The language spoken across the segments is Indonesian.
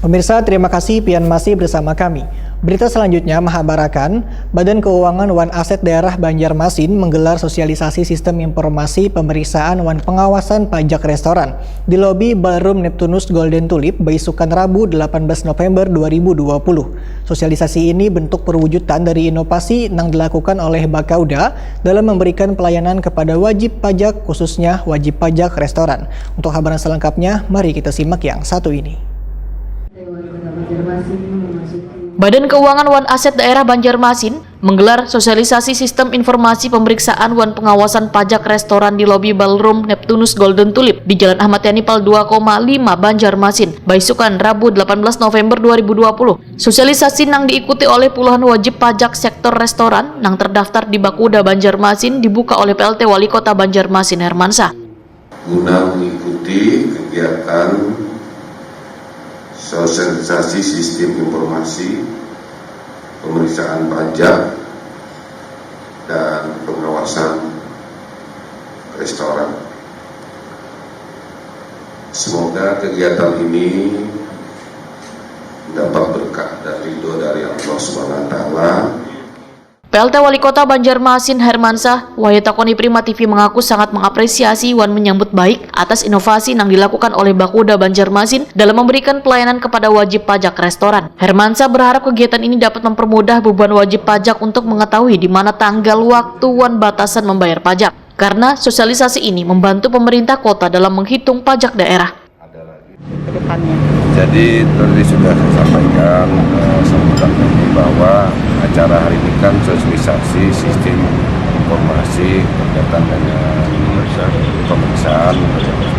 Pemirsa, terima kasih pian masih bersama kami. Berita selanjutnya mengabarkan, Badan Keuangan Wan Aset Daerah Banjarmasin menggelar sosialisasi sistem informasi pemeriksaan wan pengawasan pajak restoran di lobi Ballroom Neptunus Golden Tulip Baisukan Rabu 18 November 2020. Sosialisasi ini bentuk perwujudan dari inovasi yang dilakukan oleh Bakauda dalam memberikan pelayanan kepada wajib pajak, khususnya wajib pajak restoran. Untuk kabar selengkapnya, mari kita simak yang satu ini. Badan Keuangan Wan Aset Daerah Banjarmasin menggelar sosialisasi sistem informasi pemeriksaan wan pengawasan pajak restoran di lobi Ballroom Neptunus Golden Tulip di Jalan Ahmad Yani Pal 2,5 Banjarmasin, Baisukan, Rabu 18 November 2020. Sosialisasi yang diikuti oleh puluhan wajib pajak sektor restoran yang terdaftar di Bakauda Banjarmasin dibuka oleh PLT Wali Kota Banjarmasin Hermansyah. Guna mengikuti kegiatan sosialisasi sistem informasi pemeriksaan pajak dan pengawasan restoran. Semoga kegiatan ini dapat berkah dan ridho dari Allah SWT. PLT Wali Kota Banjarmasin Hermansyah Wahyutakoni Prima TV mengaku sangat mengapresiasi wan menyambut baik atas inovasi yang dilakukan oleh Bakauda Banjarmasin dalam memberikan pelayanan kepada wajib pajak restoran. Hermansyah berharap kegiatan ini dapat mempermudah beban wajib pajak untuk mengetahui di mana tanggal waktu wan batasan membayar pajak, karena sosialisasi ini membantu pemerintah kota dalam menghitung pajak daerah. Jadi tadi sudah saya sampaikan sambutan ini bahwa acara hari ini kan sosialisasi sistem informasi berkaitan dengan pemeriksaan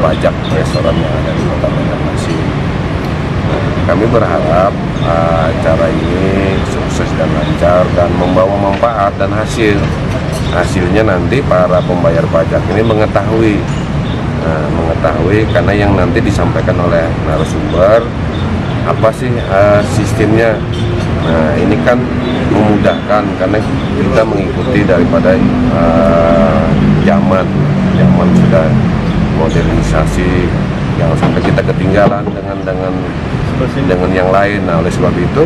pajak restoran yang ada di Kota Banjarmasin. Kami berharap acara ini sukses dan lancar dan membawa manfaat dan hasilnya nanti para pembayar pajak ini mengetahui karena yang nanti disampaikan oleh narasumber apa sih sistemnya. Nah, ini kan memudahkan karena kita mengikuti daripada zaman sudah modernisasi, yang sampai kita ketinggalan dengan yang lain. Nah, oleh sebab itu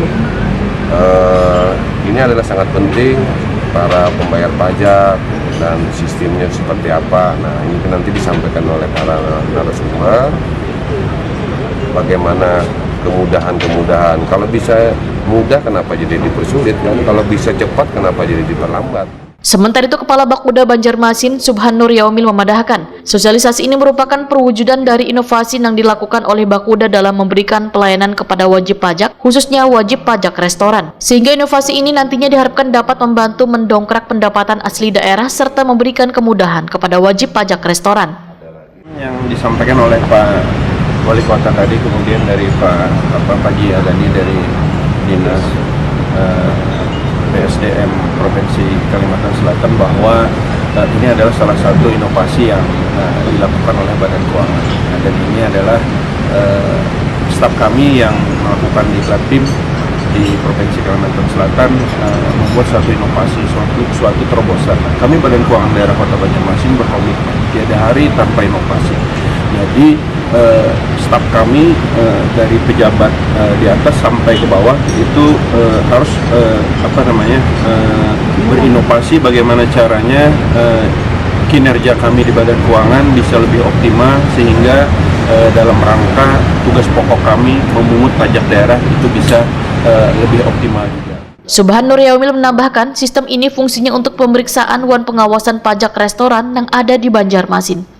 ini adalah sangat penting para pembayar pajak dan sistemnya seperti apa. Nah, ini nanti disampaikan oleh para narasumber bagaimana kemudahan. Kalau bisa mudah, kenapa jadi dipersulit kan? Kalau bisa cepat, kenapa jadi diperlambat? Sementara itu, Kepala Bakauda Banjarmasin Subhanur Yaumil memadahkan, sosialisasi ini merupakan perwujudan dari inovasi yang dilakukan oleh Bakauda dalam memberikan pelayanan kepada wajib pajak, khususnya wajib pajak restoran. Sehingga inovasi ini nantinya diharapkan dapat membantu mendongkrak pendapatan asli daerah serta memberikan kemudahan kepada wajib pajak restoran. Yang disampaikan oleh Pak Wali Kota tadi, kemudian dari Pak Haji Adani dari Dinas PSDM Provinsi Kalimantan Selatan, bahwa ini adalah salah satu inovasi yang dilakukan oleh Badan Keuangan. Dan ini adalah staf kami yang melakukan diklat tim di Provinsi Kalimantan Selatan membuat suatu inovasi, suatu terobosan. Kami Badan Keuangan Daerah Kota Banjarmasin berkomitmen tiada hari tanpa inovasi. Jadi staf kami dari pejabat di atas sampai ke bawah itu harus berinovasi bagaimana caranya kinerja kami di Badan Keuangan bisa lebih optimal, sehingga dalam rangka tugas pokok kami memungut pajak daerah itu bisa lebih optimal juga. Subhanur Yaumil menambahkan, sistem ini fungsinya untuk pemeriksaan wan pengawasan pajak restoran yang ada di Banjarmasin.